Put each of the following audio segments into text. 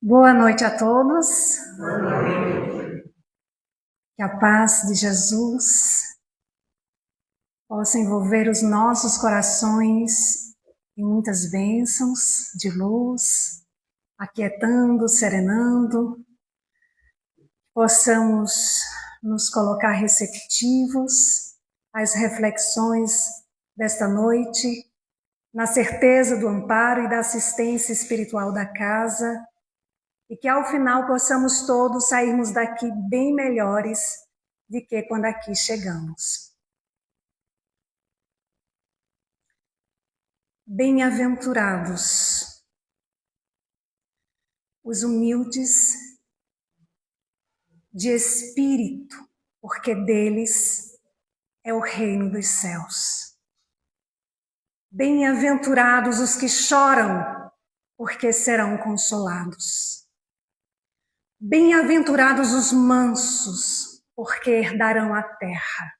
Boa noite a todos. Que a paz de Jesus possa envolver os nossos corações em muitas bênçãos de luz, aquietando, serenando. Possamos nos colocar receptivos às reflexões desta noite, na certeza do amparo e da assistência espiritual da casa, e que ao final possamos todos sairmos daqui bem melhores do que quando aqui chegamos. Bem-aventurados os humildes de espírito, porque deles é o reino dos céus. Bem-aventurados os que choram, porque serão consolados. Bem-aventurados os mansos, porque herdarão a terra.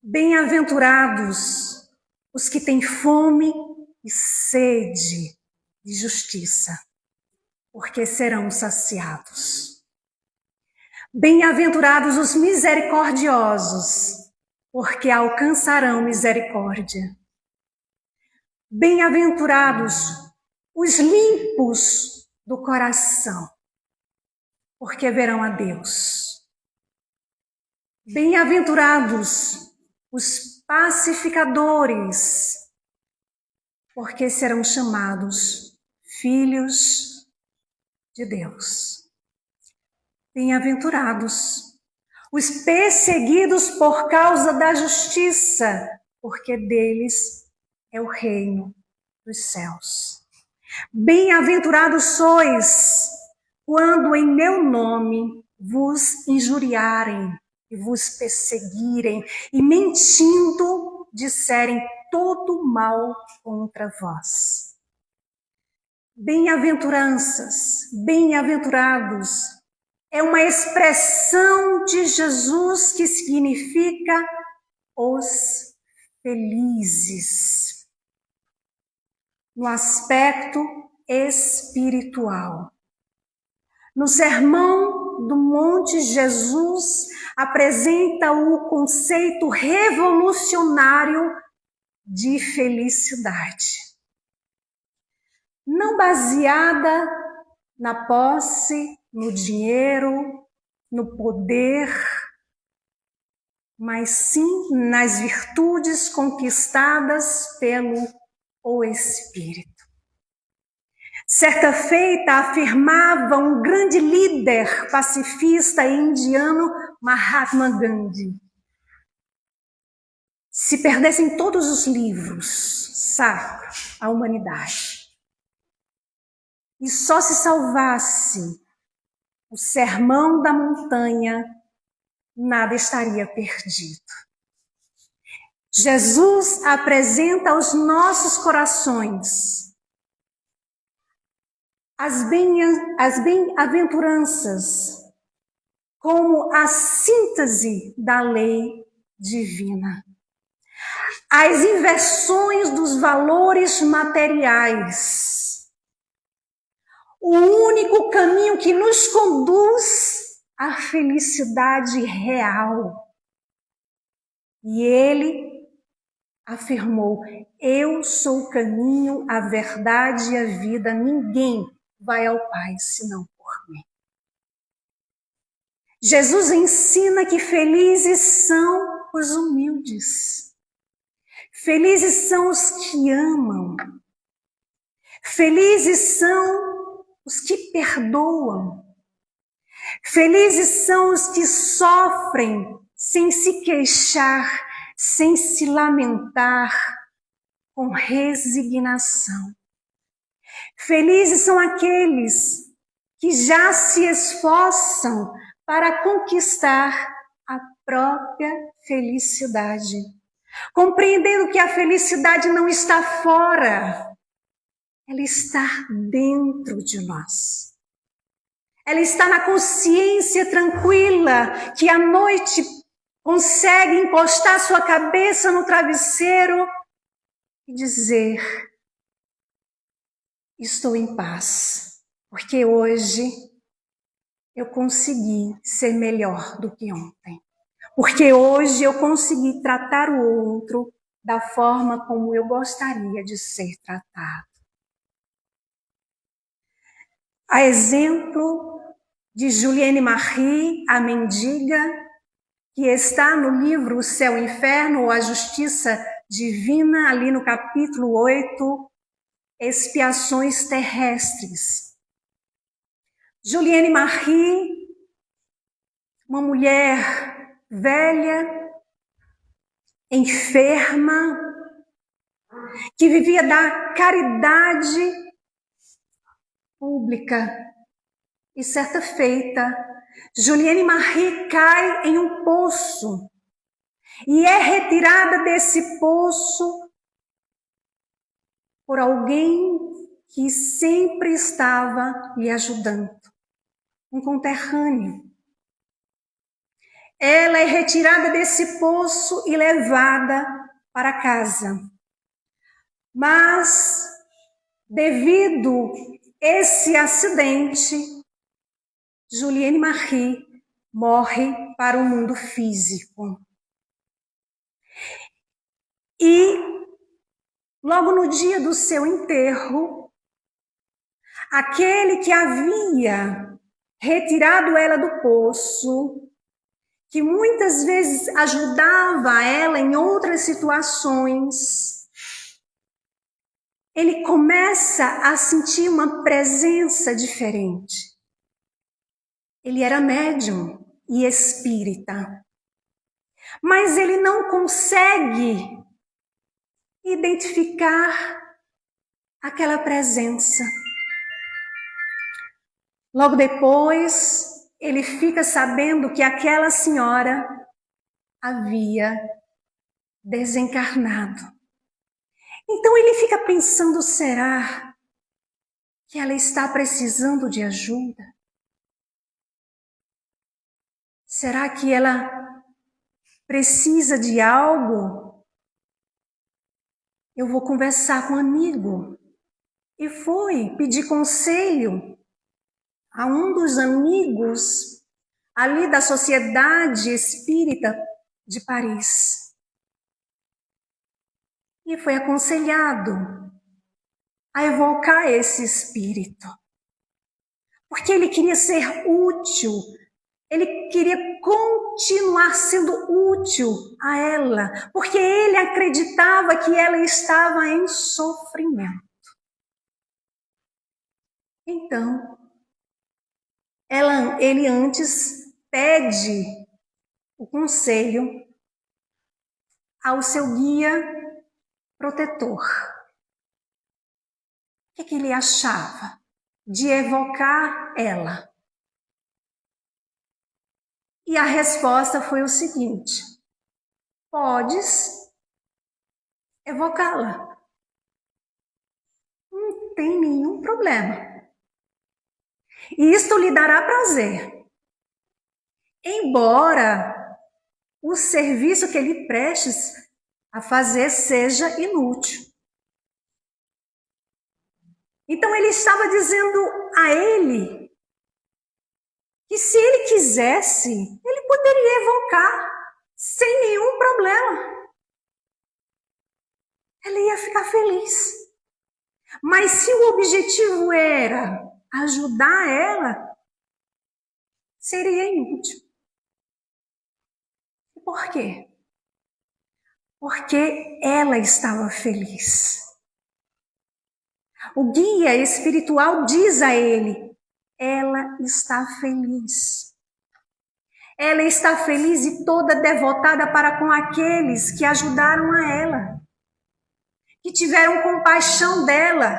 Bem-aventurados os que têm fome e sede de justiça, porque serão saciados. Bem-aventurados os misericordiosos, porque alcançarão misericórdia. Bem-aventurados os limpos do coração, porque verão a Deus. Bem-aventurados os pacificadores, porque serão chamados filhos de Deus. Bem-aventurados os perseguidos por causa da justiça, porque deles é o reino dos céus. Bem-aventurados sois quando em meu nome vos injuriarem e vos perseguirem e mentindo disserem todo mal contra vós. Bem-aventuranças, bem-aventurados é uma expressão de Jesus que significa os felizes no aspecto espiritual. No Sermão do Monte, Jesus apresenta o conceito revolucionário de felicidade. Não baseada na posse, no dinheiro, no poder, mas sim nas virtudes conquistadas pelo Espírito. Certa feita afirmava um grande líder pacifista indiano, Mahatma Gandhi: se perdessem todos os livros sacros à humanidade e só se salvasse o Sermão da Montanha, nada estaria perdido. Jesus apresenta aos nossos corações as bem-aventuranças como a síntese da lei divina. As inversões dos valores materiais. O único caminho que nos conduz à felicidade real. E ele afirmou: eu sou o caminho, a verdade e a vida. Ninguém vai ao Pai senão por mim. Jesus ensina que felizes são os humildes. Felizes são os que amam. Felizes são os que perdoam. Felizes são os que sofrem sem se queixar, sem se lamentar, com resignação. Felizes são aqueles que já se esforçam para conquistar a própria felicidade, compreendendo que a felicidade não está fora, ela está dentro de nós. Ela está na consciência tranquila que à noite consegue encostar sua cabeça no travesseiro e dizer: estou em paz, porque hoje eu consegui ser melhor do que ontem. Porque hoje eu consegui tratar o outro da forma como eu gostaria de ser tratado. A exemplo de Juliane Marie, a mendiga, que está no livro O Céu e o Inferno, ou A Justiça Divina, ali no capítulo 8, Expiações Terrestres. Juliane Marie, uma mulher velha, enferma, que vivia da caridade pública. E certa feita, Juliane Marie cai em um poço e é retirada desse poço por alguém que sempre estava lhe ajudando, um conterrâneo. Ela é retirada desse poço e levada para casa. Mas, devido a esse acidente, Juliane Marie morre para o mundo físico. E, logo no dia do seu enterro, aquele que havia retirado ela do poço, que muitas vezes ajudava ela em outras situações, ele começa a sentir uma presença diferente. Ele era médium e espírita, mas ele não consegue identificar aquela presença. Logo depois, ele fica sabendo que aquela senhora havia desencarnado. Então ele fica pensando, será que ela está precisando de ajuda? Será que ela precisa de algo? Eu vou conversar com um amigo. E foi pedir conselho a um dos amigos ali da Sociedade Espírita de Paris. E foi aconselhado a evocar esse espírito. Porque ele queria ser útil, ele queria continuar sendo útil a ela, porque ele acreditava que ela estava em sofrimento. Então, ele antes pede o conselho ao seu guia protetor. O que ele achava de evocar ela? E a resposta foi o seguinte: podes evocá-la. Não tem nenhum problema. E isto lhe dará prazer. Embora o serviço que ele prestes a fazer seja inútil. Então ele estava dizendo a ele que se ele quisesse, ele poderia evocar sem nenhum problema. Ela ia ficar feliz. Mas se o objetivo era ajudar ela, seria inútil. Por quê? Porque ela estava feliz. O guia espiritual diz a ele: ela está feliz. Ela está feliz e toda devotada para com aqueles que ajudaram a ela, que tiveram compaixão dela.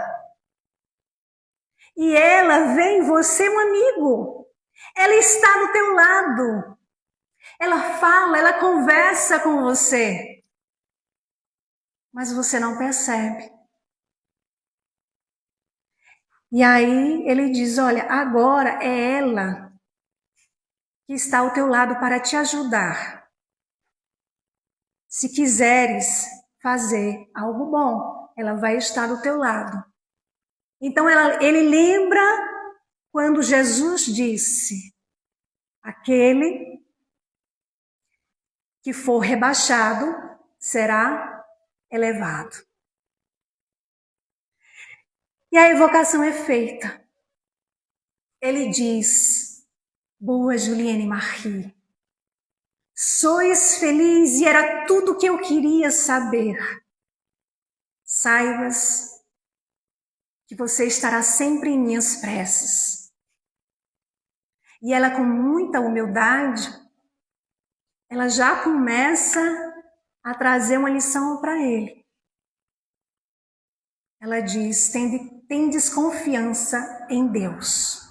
E ela vê em você um amigo. Ela está do teu lado. Ela fala, ela conversa com você. Mas você não percebe. E aí ele diz: olha, agora é ela que está ao teu lado para te ajudar. Se quiseres fazer algo bom, ela vai estar do teu lado. Então ele lembra quando Jesus disse: aquele que for rebaixado será elevado. E a evocação é feita. Ele diz: boa Juliane Marie, sois feliz e era tudo o que eu queria saber. Saibas que você estará sempre em minhas preces. E ela, com muita humildade, ela já começa a trazer uma lição para ele. Ela diz: tendes confiança em Deus.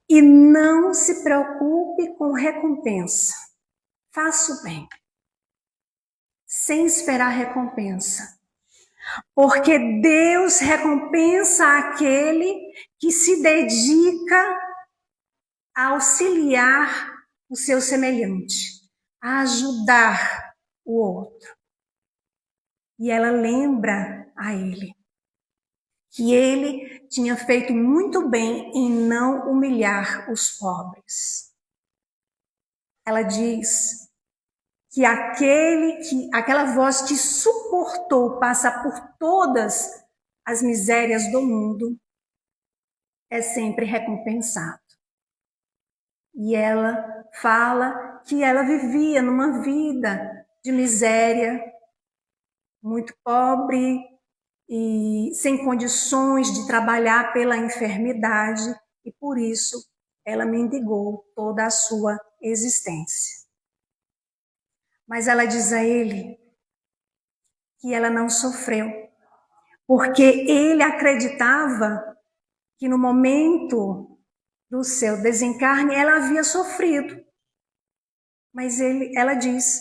E não se preocupe com recompensa. Faça o bem, sem esperar recompensa. Porque Deus recompensa aquele que se dedica a auxiliar o seu semelhante, a ajudar o outro. E ela lembra a ele que ele tinha feito muito bem em não humilhar os pobres. Ela diz que aquela voz que suportou passar por todas as misérias do mundo é sempre recompensado. E ela fala que ela vivia numa vida de miséria, muito pobre e sem condições de trabalhar pela enfermidade, e por isso ela mendigou toda a sua existência. Mas ela diz a ele que ela não sofreu, porque ele acreditava que no momento do seu desencarne ela havia sofrido. Mas ela diz: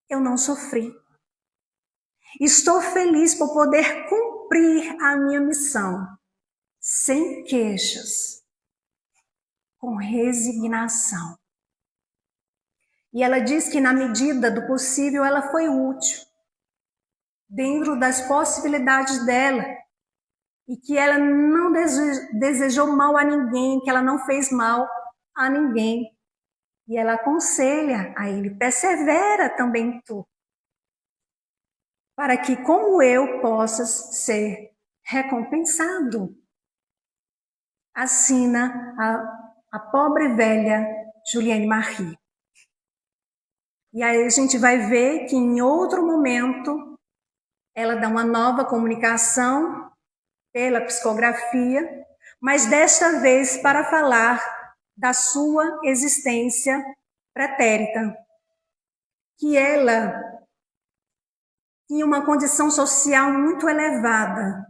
eu não sofri. Estou feliz por poder cumprir a minha missão, sem queixas, com resignação. E ela diz que na medida do possível ela foi útil, dentro das possibilidades dela, e que ela não desejou mal a ninguém, que ela não fez mal a ninguém. E ela aconselha a ele: persevera também tu, para que, como eu, possas ser recompensado. Assina a pobre velha Juliane Marie. E aí a gente vai ver que em outro momento ela dá uma nova comunicação pela psicografia, mas desta vez para falar da sua existência pretérita, que ela tinha uma condição social muito elevada,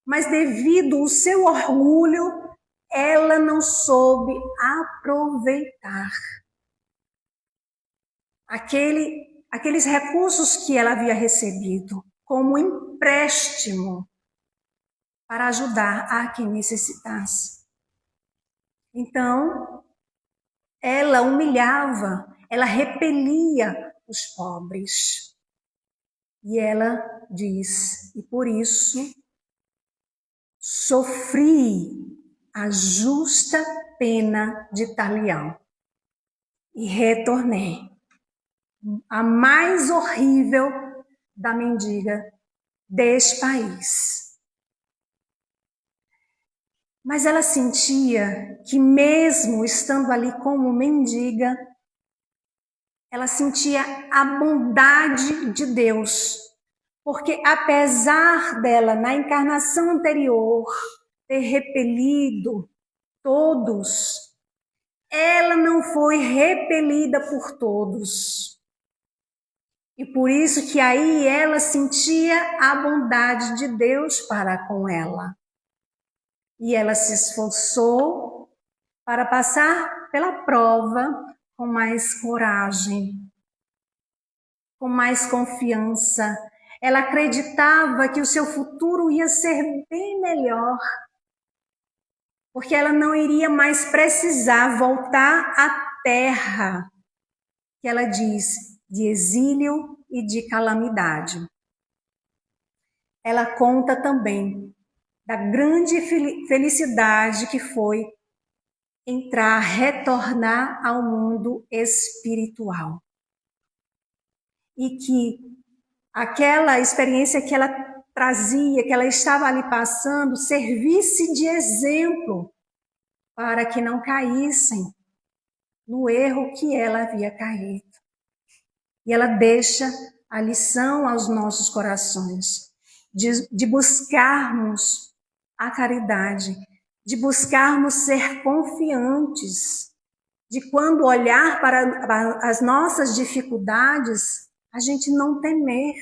mas devido ao seu orgulho, ela não soube aproveitar aqueles recursos que ela havia recebido como empréstimo para ajudar a quem necessitasse. Então, ela humilhava, ela repelia os pobres. E ela diz: e por isso sofri a justa pena de talião e retornei, a mais horrível da mendiga deste país. Mas ela sentia que mesmo estando ali como mendiga, ela sentia a bondade de Deus, porque apesar dela, na encarnação anterior, ter repelido todos, ela não foi repelida por todos. E por isso que aí ela sentia a bondade de Deus para com ela. E ela se esforçou para passar pela prova com mais coragem, com mais confiança. Ela acreditava que o seu futuro ia ser bem melhor, porque ela não iria mais precisar voltar à terra, que ela diz, de exílio e de calamidade. Ela conta também da grande felicidade que foi retornar ao mundo espiritual. E que aquela experiência que ela trazia, que ela estava ali passando, servisse de exemplo para que não caíssem no erro que ela havia caído. E ela deixa a lição aos nossos corações, de buscarmos a caridade, de buscarmos ser confiantes, de quando olhar para as nossas dificuldades, a gente não temer,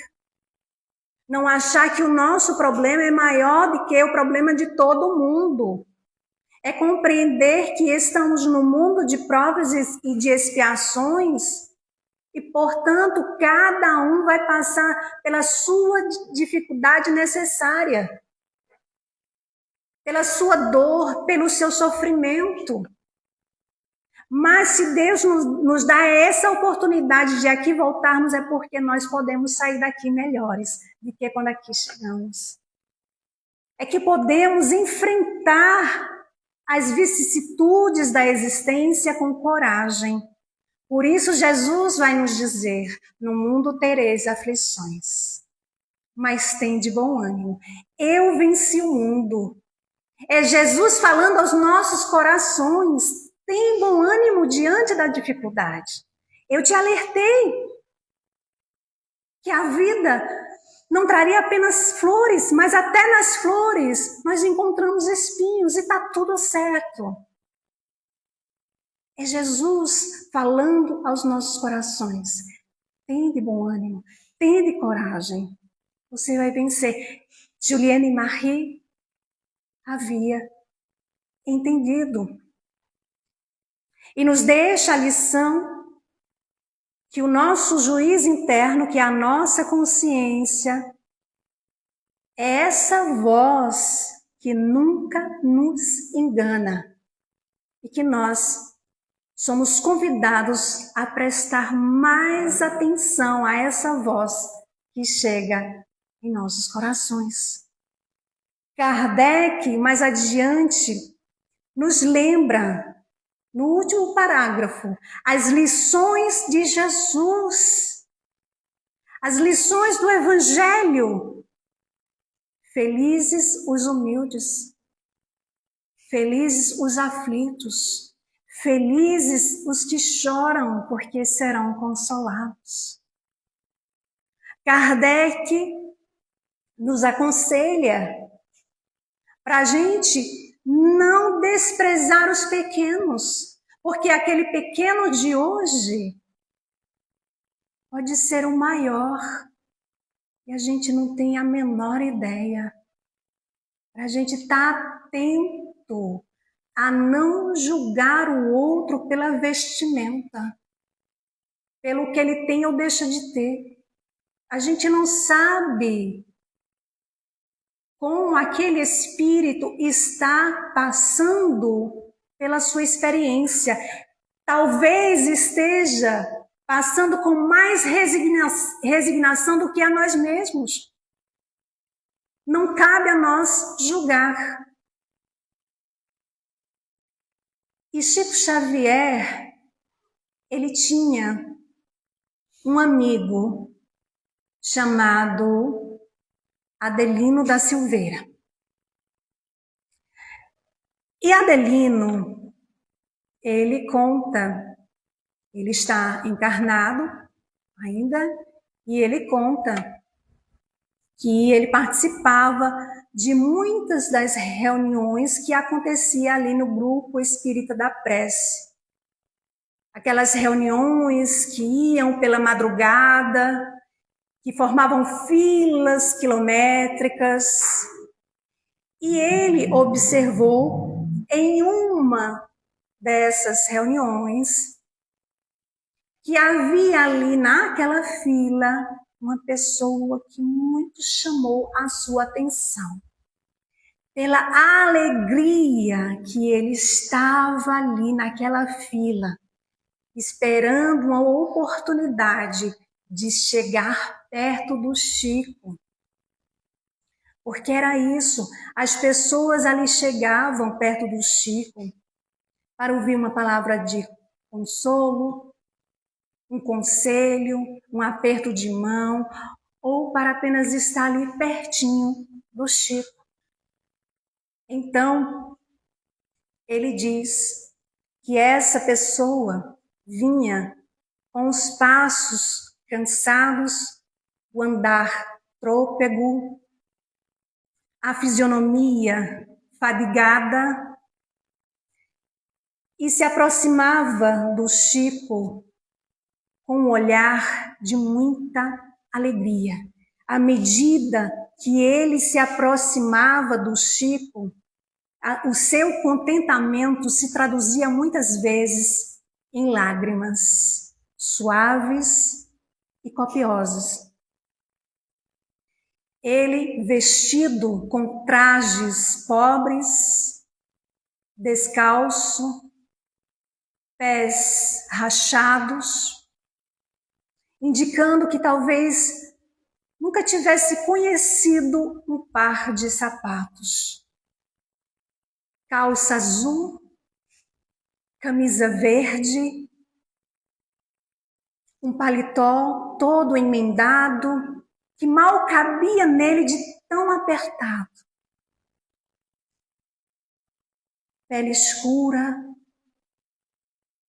não achar que o nosso problema é maior do que o problema de todo mundo. É compreender que estamos no mundo de provas e de expiações e, portanto, cada um vai passar pela sua dificuldade necessária, pela sua dor, pelo seu sofrimento. Mas se Deus nos dá essa oportunidade de aqui voltarmos, é porque nós podemos sair daqui melhores do que quando aqui chegamos. É que podemos enfrentar as vicissitudes da existência com coragem. Por isso Jesus vai nos dizer, no mundo tereis aflições, mas tende bom ânimo. Eu venci o mundo. É Jesus falando aos nossos corações. Tem bom ânimo diante da dificuldade. Eu te alertei que a vida não traria apenas flores, mas até nas flores nós encontramos espinhos e está tudo certo. É Jesus falando aos nossos corações. Tende bom ânimo, tende coragem. Você vai vencer. Juliane Marie havia entendido. E nos deixa a lição que o nosso juiz interno, que é a nossa consciência, é essa voz que nunca nos engana e que nós somos convidados a prestar mais atenção a essa voz que chega em nossos corações. Kardec, mais adiante, nos lembra, no último parágrafo, as lições de Jesus, as lições do Evangelho. Felizes os humildes, felizes os aflitos, felizes os que choram, porque serão consolados. Kardec nos aconselha para a gente não desprezar os pequenos, porque aquele pequeno de hoje pode ser o maior e a gente não tem a menor ideia. Para a gente estar atento a não julgar o outro pela vestimenta, pelo que ele tem ou deixa de ter. A gente não sabe como aquele espírito está passando pela sua experiência. Talvez esteja passando com mais resignação do que a nós mesmos. Não cabe a nós julgar. E Chico Xavier, ele tinha um amigo chamado Adelino da Silveira. E Adelino, ele conta, ele está encarnado ainda, e ele conta que ele participava de muitas das reuniões que acontecia ali no grupo espírita da prece. Aquelas reuniões que iam pela madrugada, que formavam filas quilométricas. E ele observou em uma dessas reuniões que havia ali naquela fila uma pessoa que muito chamou a sua atenção. Pela alegria que ele estava ali naquela fila, esperando uma oportunidade de chegar perto do Chico. Porque era isso, as pessoas ali chegavam perto do Chico para ouvir uma palavra de consolo, um conselho, um aperto de mão, ou para apenas estar ali pertinho do Chico. Então, ele diz que essa pessoa vinha com os passos cansados, o andar trôpego, a fisionomia fadigada, e se aproximava do Chico com um olhar de muita alegria. À medida que ele se aproximava do Chico, o seu contentamento se traduzia muitas vezes em lágrimas suaves e copiosas. Ele, vestido com trajes pobres, descalço, pés rachados, indicando que talvez nunca tivesse conhecido um par de sapatos. Calça azul, camisa verde, um paletó todo emendado, que mal cabia nele de tão apertado. Pele escura,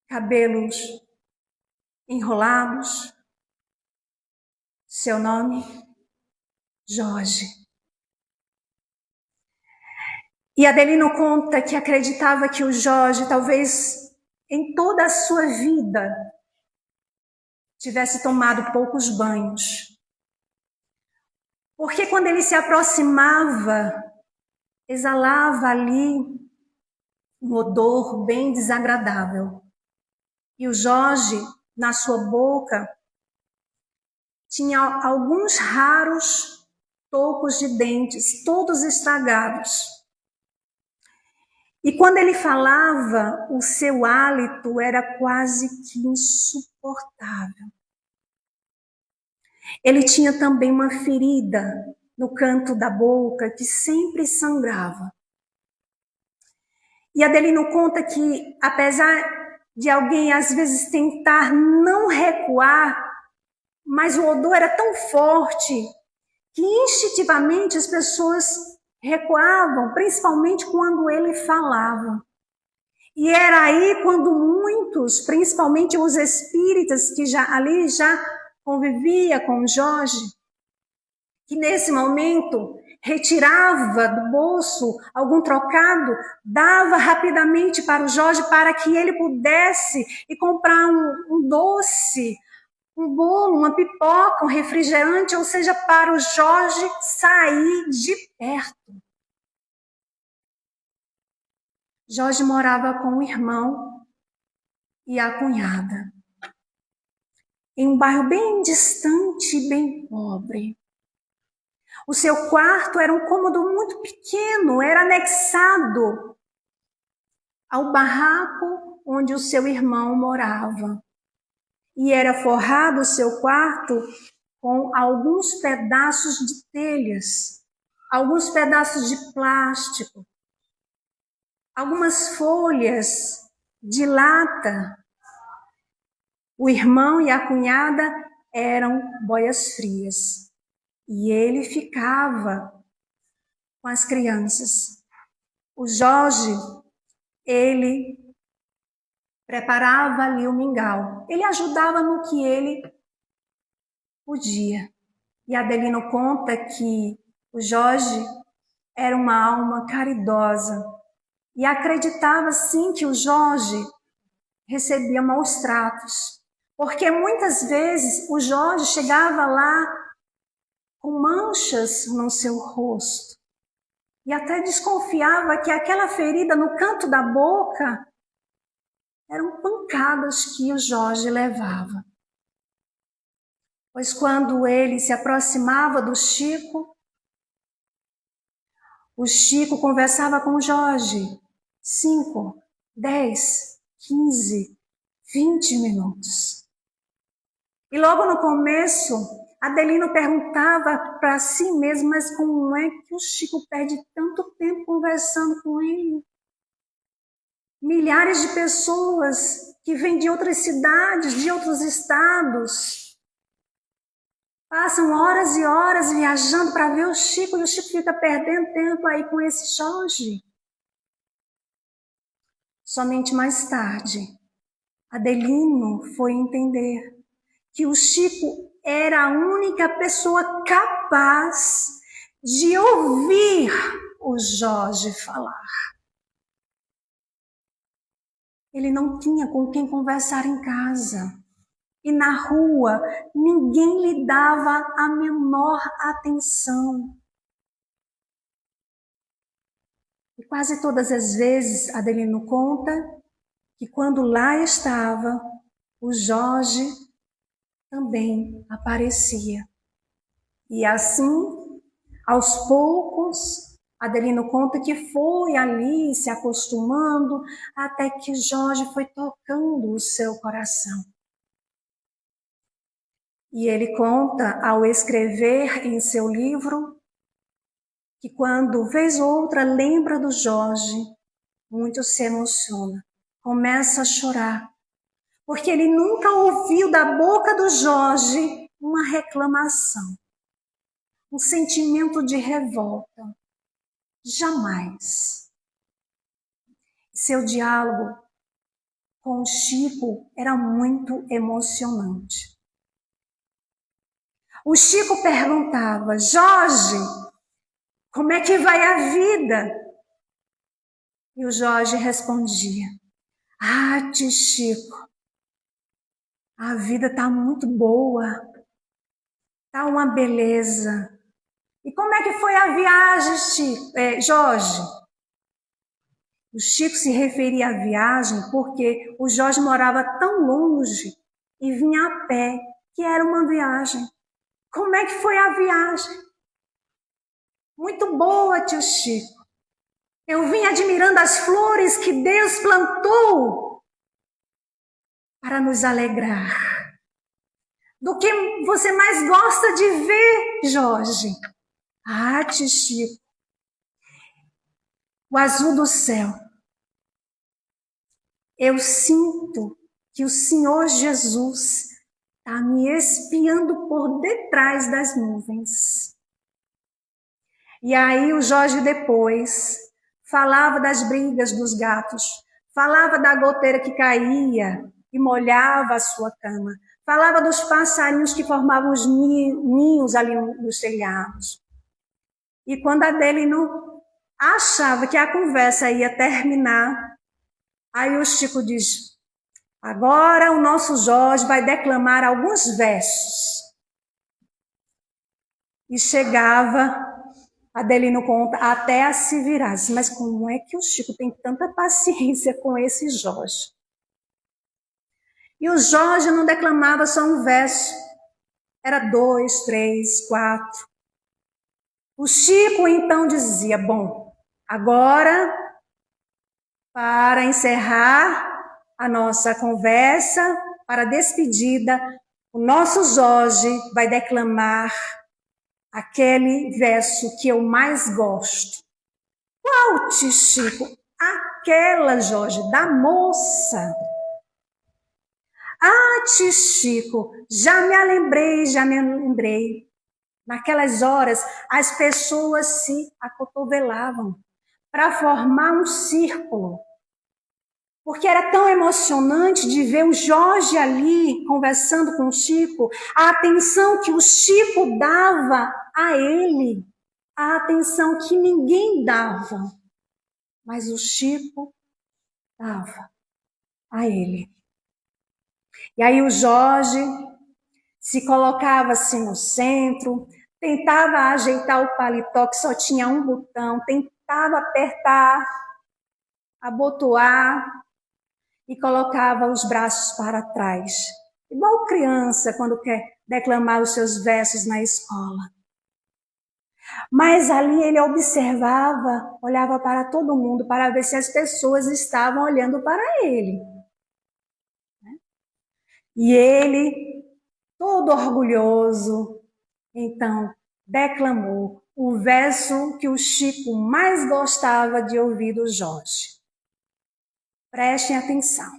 cabelos enrolados. Seu nome? Jorge. E Adelino conta que acreditava que o Jorge, talvez em toda a sua vida, tivesse tomado poucos banhos. Porque quando ele se aproximava, exalava ali um odor bem desagradável. E o Jorge, na sua boca, tinha alguns raros tocos de dentes, todos estragados. E quando ele falava, o seu hálito era quase que insuportável. Ele tinha também uma ferida no canto da boca que sempre sangrava. E Adelino conta que, apesar de alguém às vezes tentar não recuar, mas o odor era tão forte que instintivamente as pessoas recuavam, principalmente quando ele falava. E era aí quando muitos, principalmente os espíritas que já convivia com Jorge, que nesse momento retirava do bolso algum trocado, dava rapidamente para o Jorge para que ele pudesse ir comprar um doce, um bolo, uma pipoca, um refrigerante, ou seja, para o Jorge sair de perto. Jorge morava com o irmão e a cunhada, em um bairro bem distante e bem pobre. O seu quarto era um cômodo muito pequeno, era anexado ao barraco onde o seu irmão morava. E era forrado o seu quarto com alguns pedaços de telhas, alguns pedaços de plástico, algumas folhas de lata. O irmão e a cunhada eram boias frias. E ele ficava com as crianças. O Jorge, ele preparava ali o mingau. Ele ajudava no que ele podia. E Adelino conta que o Jorge era uma alma caridosa. E acreditava sim que o Jorge recebia maus tratos. Porque muitas vezes o Jorge chegava lá com manchas no seu rosto. E até desconfiava que aquela ferida no canto da boca eram pancadas que o Jorge levava. Pois quando ele se aproximava do Chico, o Chico conversava com o Jorge 5, 10, 15, 20 minutos. E logo no começo, Adelino perguntava para si mesmo, mas como é que o Chico perde tanto tempo conversando com ele? Milhares de pessoas que vêm de outras cidades, de outros estados, passam horas e horas viajando para ver o Chico, e o Chico fica perdendo tempo aí com esse Jorge. Somente mais tarde, Adelino foi entender que o Chico era a única pessoa capaz de ouvir o Jorge falar. Ele não tinha com quem conversar em casa. E na rua, ninguém lhe dava a menor atenção. E quase todas as vezes, Adelino conta que quando lá estava, o Jorge também aparecia. E assim, aos poucos, Adelino conta que foi ali se acostumando, até que Jorge foi tocando o seu coração. E ele conta, ao escrever em seu livro, que quando vez ou outra lembra do Jorge, muito se emociona, começa a chorar, porque ele nunca ouviu da boca do Jorge uma reclamação, um sentimento de revolta. Jamais. Seu diálogo com o Chico era muito emocionante. O Chico perguntava: Jorge, como é que vai a vida? E o Jorge respondia: ah, tio Chico, a vida está muito boa, está uma beleza. E como é que foi a viagem, Chico? Jorge? O Chico se referia à viagem porque o Jorge morava tão longe e vinha a pé, que era uma viagem. Como é que foi a viagem? Muito boa, tio Chico. Eu vim admirando as flores que Deus plantou para nos alegrar. Do que você mais gosta de ver, Jorge? Ah, tio Chico, o azul do céu. Eu sinto que o Senhor Jesus está me espiando por detrás das nuvens. E aí o Jorge depois falava das brigas dos gatos, falava da goteira que caía e molhava a sua cama, falava dos passarinhos que formavam os ninhos ali nos telhados. E quando a Adelino achava que a conversa ia terminar, aí o Chico diz: agora o nosso Jorge vai declamar alguns versos. E chegava, Adelino conta, até a se virar. Mas como é que o Chico tem tanta paciência com esse Jorge? E o Jorge não declamava só um verso. Era 2, 3, 4. O Chico então dizia: bom, agora, para encerrar a nossa conversa, para a despedida, o nosso Jorge vai declamar aquele verso que eu mais gosto. Qual, tio Chico? Aquela, Jorge, da moça. Ah, tio Chico, já me lembrei. Naquelas horas, as pessoas se acotovelavam para formar um círculo. Porque era tão emocionante de ver o Jorge ali conversando com o Chico, a atenção que o Chico dava a ele, a atenção que ninguém dava, mas o Chico dava a ele. E aí o Jorge se colocava assim no centro, tentava ajeitar o paletó que só tinha um botão, tentava apertar, abotoar, e colocava os braços para trás, igual criança quando quer declamar os seus versos na escola. Mas ali ele observava, olhava para todo mundo para ver se as pessoas estavam olhando para ele. E ele, todo orgulhoso, Então, declamou o verso que o Chico mais gostava de ouvir do Jorge. Prestem atenção.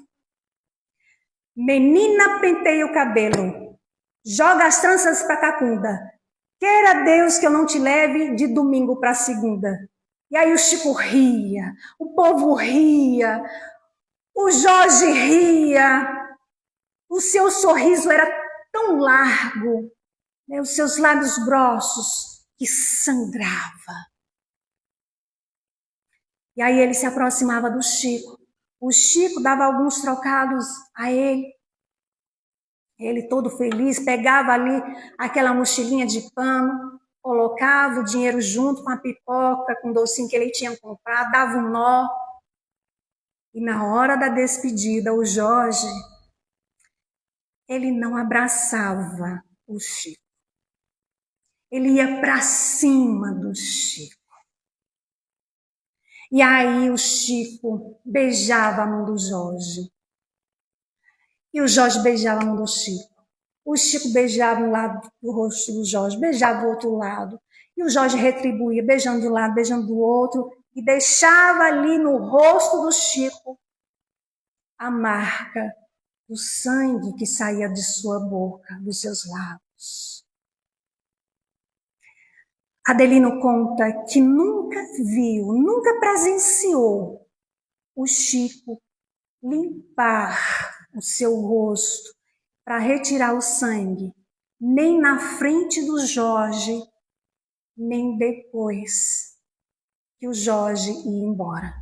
Menina, penteia o cabelo, joga as tranças pra cacunda. Queira Deus que eu não te leve de domingo para segunda. E aí o Chico ria, o povo ria, o Jorge ria, o seu sorriso era tão largo, né, os seus lábios grossos, que sangrava. E aí ele se aproximava do Chico. O Chico dava alguns trocados a ele. Ele todo feliz, pegava ali aquela mochilinha de pano, colocava o dinheiro junto com a pipoca, com o docinho que ele tinha comprado, dava um nó. E na hora da despedida, o Jorge, ele não abraçava o Chico. Ele ia para cima do Chico. E aí o Chico beijava a mão do Jorge. E o Jorge beijava a mão do Chico. O Chico beijava um lado do rosto do Jorge, beijava o outro lado. E o Jorge retribuía, beijando de um lado, beijando do outro. E deixava ali no rosto do Chico a marca do sangue que saía de sua boca, dos seus lábios. Adelino conta que nunca viu, nunca presenciou o Chico limpar o seu rosto para retirar o sangue, nem na frente do Jorge, nem depois que o Jorge ia embora.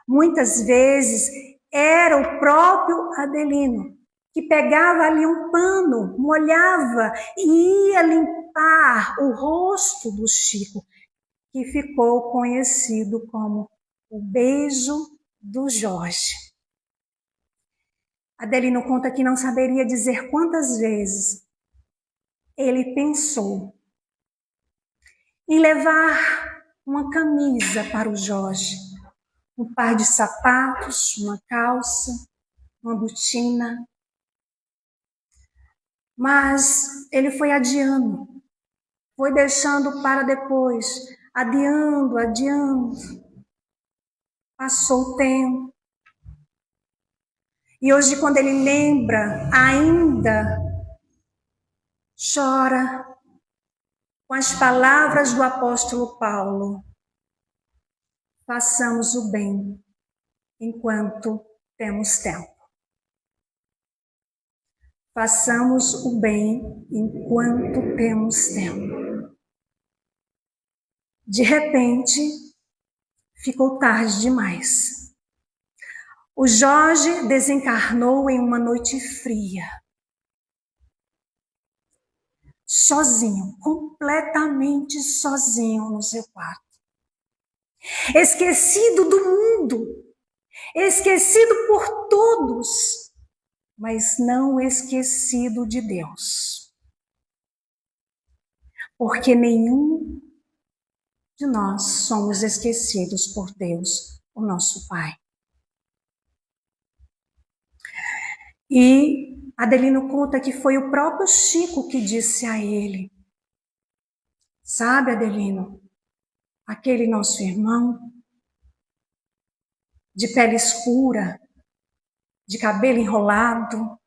Muitas vezes era o próprio Adelino que pegava ali um pano, molhava e ia limpar o rosto do Chico, que ficou conhecido como o beijo do Jorge. Adelino conta que não saberia dizer quantas vezes ele pensou em levar uma camisa para o Jorge, um par de sapatos, uma calça, uma botina. Mas ele foi adiando, foi deixando para depois, adiando. Passou o tempo. E hoje, quando ele lembra, ainda chora com as palavras do apóstolo Paulo: façamos o bem enquanto temos tempo. Façamos o bem enquanto temos tempo. De repente, ficou tarde demais. O Jorge desencarnou em uma noite fria. Sozinho, completamente sozinho no seu quarto. Esquecido do mundo, esquecido por todos, mas não esquecido de Deus. Porque nenhum de nós somos esquecidos por Deus, o nosso Pai. E Adelino conta que foi o próprio Chico que disse a ele: sabe, Adelino, aquele nosso irmão, de pele escura, de cabelo enrolado,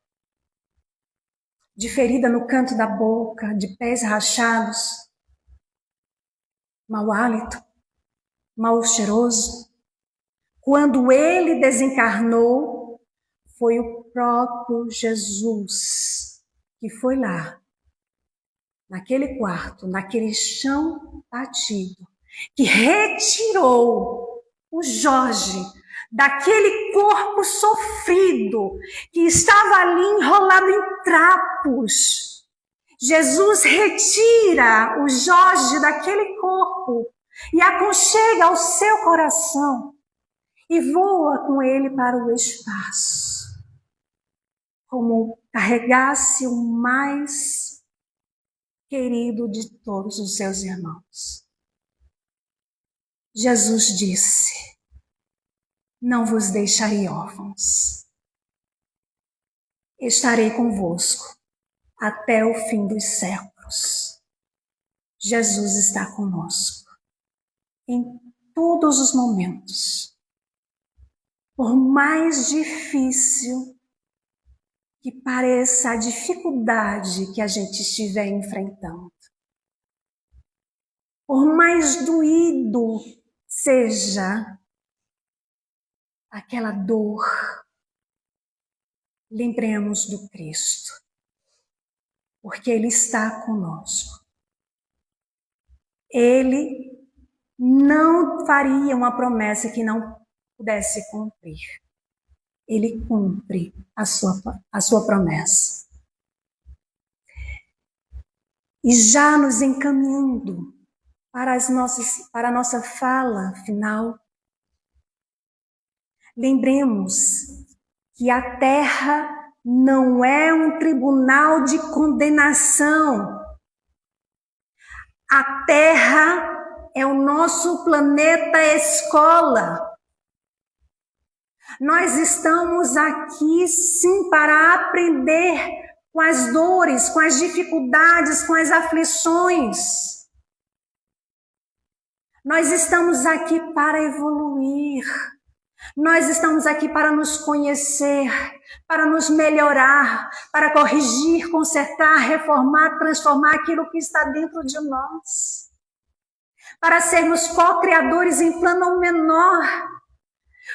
de ferida no canto da boca, de pés rachados, mau hálito, mal cheiroso. Quando ele desencarnou, foi o próprio Jesus que foi lá, naquele quarto, naquele chão batido, que retirou o Jorge daquele corpo sofrido que estava ali enrolado em trapos. Jesus retira o Jorge daquele corpo e aconchega ao seu coração e voa com ele para o espaço, como carregasse o mais querido de todos os seus irmãos. Jesus disse: não vos deixarei órfãos. Estarei convosco até o fim dos séculos. Jesus está conosco em todos os momentos. Por mais difícil que pareça a dificuldade que a gente estiver enfrentando, por mais doído seja aquela dor, lembremos do Cristo, porque Ele está conosco. Ele não faria uma promessa que não pudesse cumprir. Ele cumpre a sua promessa. E já nos encaminhando para a nossa fala final, lembremos que a terra não é um tribunal de condenação. A terra é o nosso planeta escola. Nós estamos aqui sim para aprender com as dores, com as dificuldades, com as aflições. Nós estamos aqui para evoluir. Nós estamos aqui para nos conhecer, para nos melhorar, para corrigir, consertar, reformar, transformar aquilo que está dentro de nós. Para sermos co-criadores em plano menor.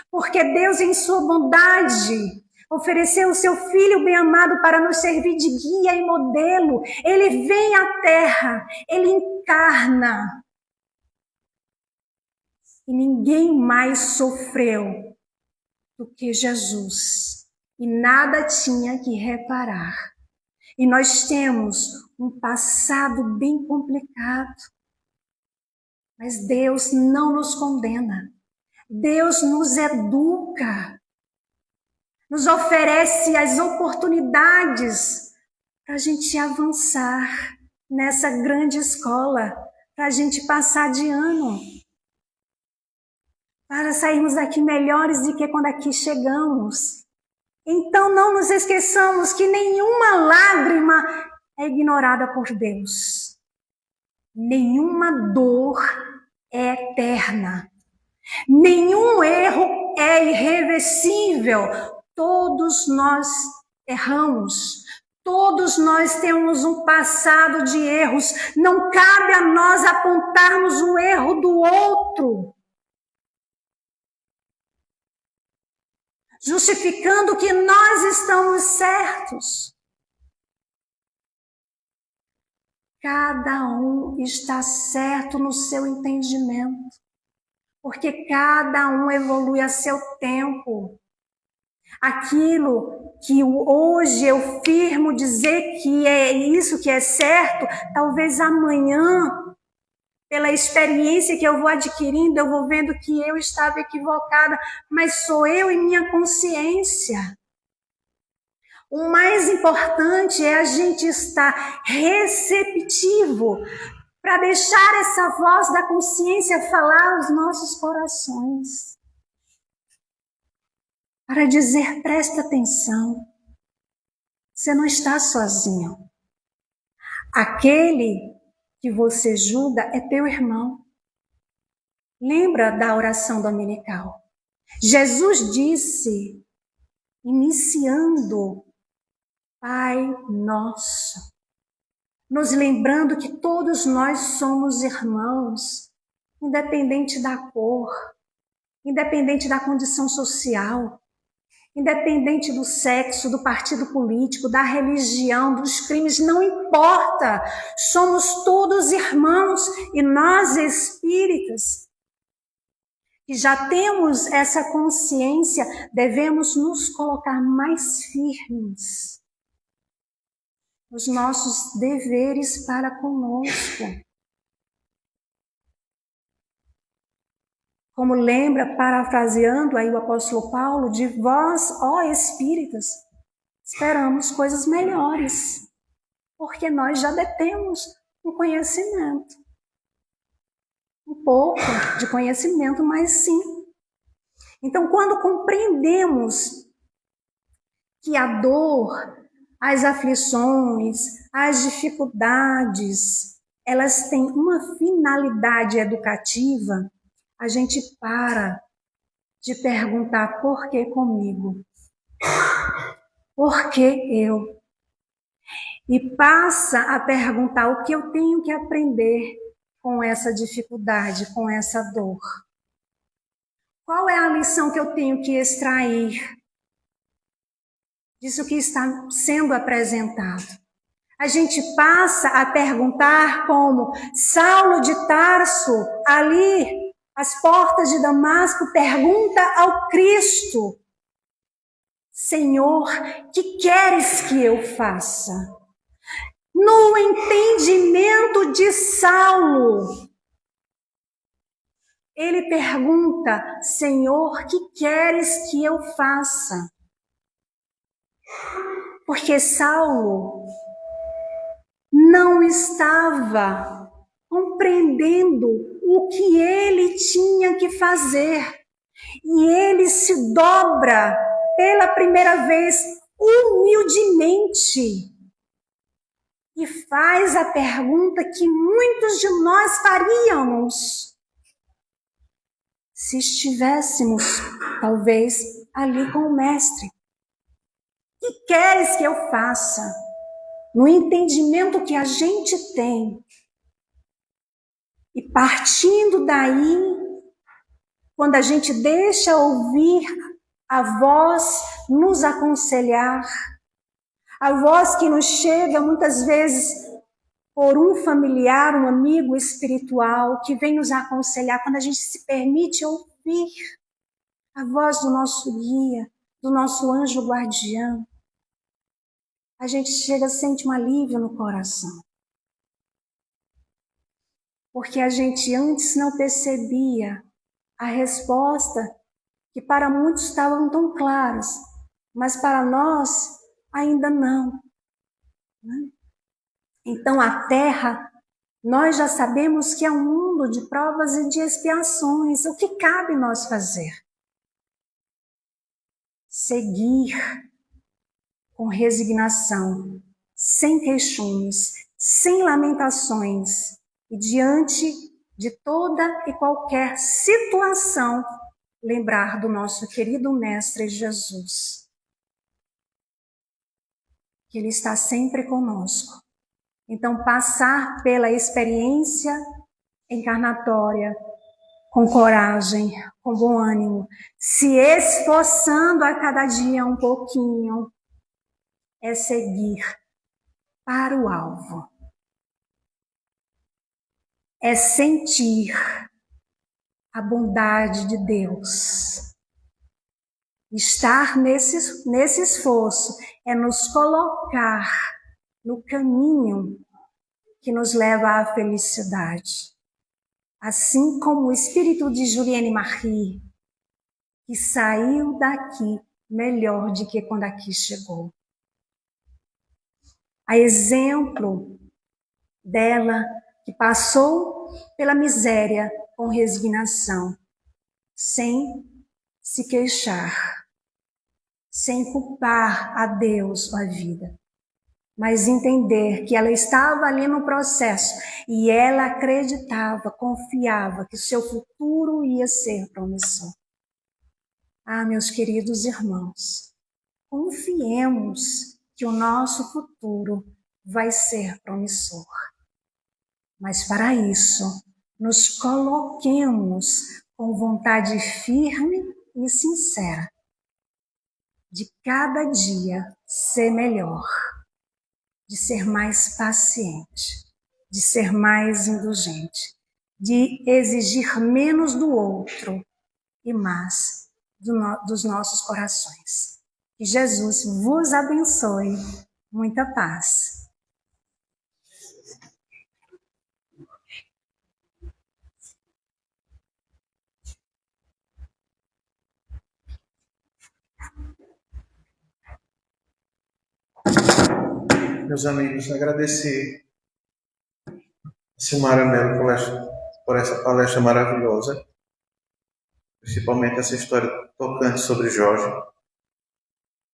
Porque Deus, em sua bondade, ofereceu o seu Filho bem-amado para nos servir de guia e modelo. Ele vem à Terra, Ele encarna. E ninguém mais sofreu do que Jesus. E nada tinha que reparar. E nós temos um passado bem complicado. Mas Deus não nos condena. Deus nos educa. Nos oferece as oportunidades para a gente avançar nessa grande escola. Para a gente passar de ano. Para sairmos daqui melhores do que quando aqui chegamos. Então não nos esqueçamos que nenhuma lágrima é ignorada por Deus. Nenhuma dor é eterna. Nenhum erro é irreversível. Todos nós erramos. Todos nós temos um passado de erros. Não cabe a nós apontarmos o erro do outro, justificando que nós estamos certos. Cada um está certo no seu entendimento, porque cada um evolui a seu tempo. Aquilo que hoje eu firmo dizer que é isso que é certo, talvez amanhã, pela experiência que eu vou adquirindo, eu vou vendo que eu estava equivocada, mas sou eu e minha consciência. O mais importante é a gente estar receptivo para deixar essa voz da consciência falar aos nossos corações. Para dizer, presta atenção, você não está sozinho. Aquele que você julga é teu irmão. Lembra da oração dominical? Jesus disse, iniciando, Pai Nosso, nos lembrando que todos nós somos irmãos, independente da cor, independente da condição social, independente do sexo, do partido político, da religião, dos crimes, não importa. Somos todos irmãos e nós espíritas, que já temos essa consciência, devemos nos colocar mais firmes nos nossos deveres para conosco. Como lembra, parafraseando aí o apóstolo Paulo, de vós, ó espíritas, esperamos coisas melhores, porque nós já detemos um conhecimento. Um pouco de conhecimento, mas sim. Então, quando compreendemos que a dor, as aflições, as dificuldades, elas têm uma finalidade educativa, a gente para de perguntar por que comigo, por que eu, e passa a perguntar o que eu tenho que aprender com essa dificuldade, com essa dor. Qual é a lição que eu tenho que extrair disso que está sendo apresentado? A gente passa a perguntar como Saulo de Tarso, ali, às portas de Damasco, pergunta ao Cristo: Senhor, que queres que eu faça? No entendimento de Saulo, ele pergunta: Senhor, que queres que eu faça? Porque Saulo não estava compreendendo o que ele tinha que fazer. E ele se dobra pela primeira vez humildemente e faz a pergunta que muitos de nós faríamos se estivéssemos, talvez, ali com o mestre. Que queres que eu faça? No entendimento que a gente tem. E partindo daí, quando a gente deixa ouvir a voz nos aconselhar, a voz que nos chega muitas vezes por um familiar, um amigo espiritual que vem nos aconselhar, quando a gente se permite ouvir a voz do nosso guia, do nosso anjo guardião, a gente chega, sente um alívio no coração. Porque a gente antes não percebia a resposta que para muitos estavam tão claras, mas para nós ainda não. Então a Terra, nós já sabemos que é um mundo de provas e de expiações. O que cabe nós fazer? Seguir com resignação, sem queixumes, sem lamentações, e diante de toda e qualquer situação, lembrar do nosso querido Mestre Jesus, que Ele está sempre conosco. Então, passar pela experiência encarnatória com coragem, com bom ânimo, se esforçando a cada dia um pouquinho, é seguir para o alvo. É sentir a bondade de Deus. Estar nesse esforço é nos colocar no caminho que nos leva à felicidade. Assim como o espírito de Juliane Marie, que saiu daqui melhor do que quando aqui chegou. A exemplo dela, que passou pela miséria com resignação, sem se queixar, sem culpar a Deus ou a vida, mas entender que ela estava ali no processo e ela acreditava, confiava que o seu futuro ia ser promissor. Ah, meus queridos irmãos, confiemos que o nosso futuro vai ser promissor. Mas para isso, nos coloquemos com vontade firme e sincera de cada dia ser melhor, de ser mais paciente, de ser mais indulgente, de exigir menos do outro e mais dos nossos corações. Que Jesus vos abençoe. Muita paz. Meus amigos, agradecer a Silmara Mello por essa palestra maravilhosa, principalmente essa história tocante sobre Jorge.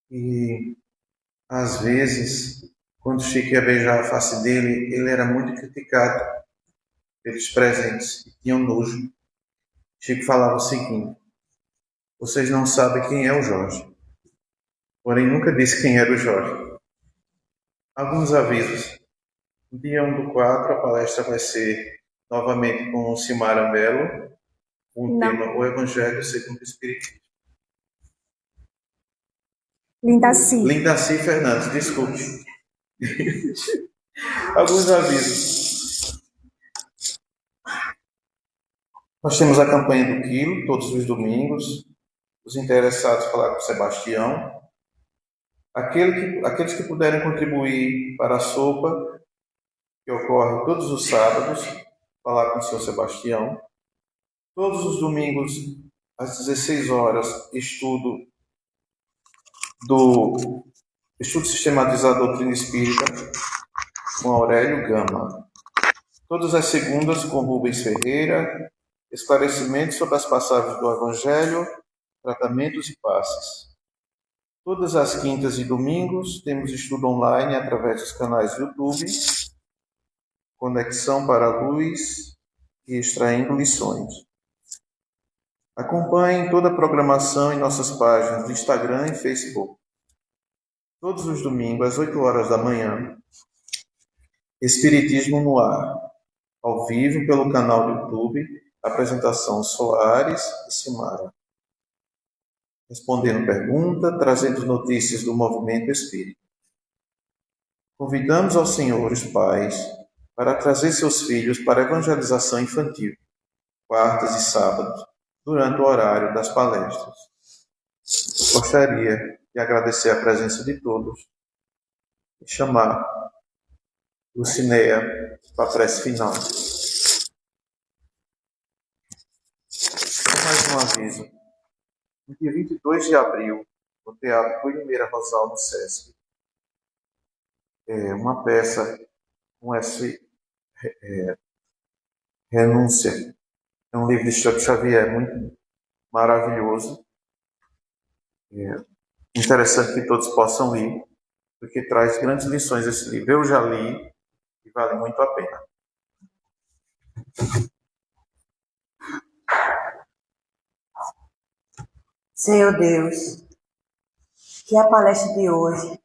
E, às vezes, quando Chico ia beijar a face dele, ele era muito criticado aqueles presentes que tinham nojo, Chico falava o seguinte: vocês não sabem quem é o Jorge, porém nunca disse quem era o Jorge. Alguns avisos. No dia 1/4, a palestra vai ser novamente com Simara Mello, com o tema O Evangelho segundo o Espiritismo. Lindaci Fernandes, desculpe. Alguns avisos. Nós temos a campanha do quilo, todos os domingos. Os interessados falar com o Sebastião. Aqueles que puderem contribuir para a sopa, que ocorre todos os sábados, falar com o seu Sebastião. Todos os domingos, às 16 horas, estudo sistematizado da doutrina espírita, com Aurélio Gama. Todas as segundas, com Rubens Ferreira, esclarecimentos sobre as passagens do Evangelho, tratamentos e passes. Todas as quintas e domingos, temos estudo online através dos canais do YouTube, Conexão para a Luz e Extraindo Lições. Acompanhem toda a programação em nossas páginas do Instagram e Facebook. Todos os domingos, às 8 horas da manhã, Espiritismo no Ar, ao vivo pelo canal do YouTube, apresentação Soares e Simara. Respondendo pergunta, trazendo notícias do movimento espírita. Convidamos aos senhores pais para trazer seus filhos para a evangelização infantil, quartas e sábados, durante o horário das palestras. Gostaria de agradecer a presença de todos e chamar Lucinéia para a prece final. Mais um aviso. No dia 22 de abril, no Teatro Coimbra Rosal, no Sesc, uma peça com essa renúncia. É um livro de Chico Xavier muito maravilhoso. Interessante que todos possam ler, porque traz grandes lições esse livro. Eu já li e vale muito a pena. Senhor Deus, que a palestra de hoje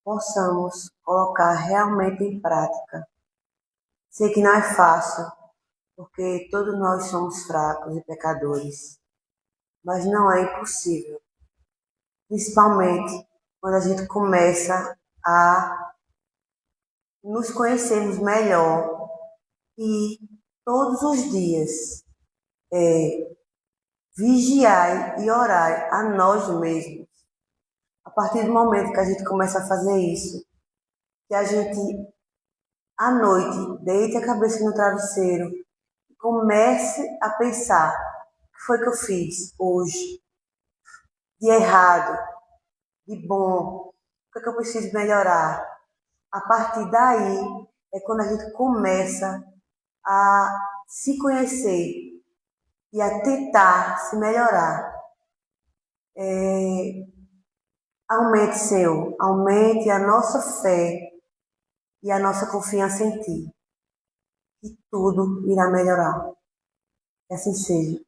possamos colocar realmente em prática. Sei que não é fácil, porque todos nós somos fracos e pecadores, mas não é impossível. Principalmente quando a gente começa a nos conhecermos melhor e todos os dias vigiar e orar a nós mesmos. A partir do momento que a gente começa a fazer isso, que a gente, à noite, deite a cabeça no travesseiro e comece a pensar: o que foi que eu fiz hoje? De errado, de bom, o que é que eu preciso melhorar? A partir daí é quando a gente começa a se conhecer e a tentar se melhorar. Aumente, Senhor, aumente a nossa fé e a nossa confiança em Ti. E tudo irá melhorar. Que assim seja.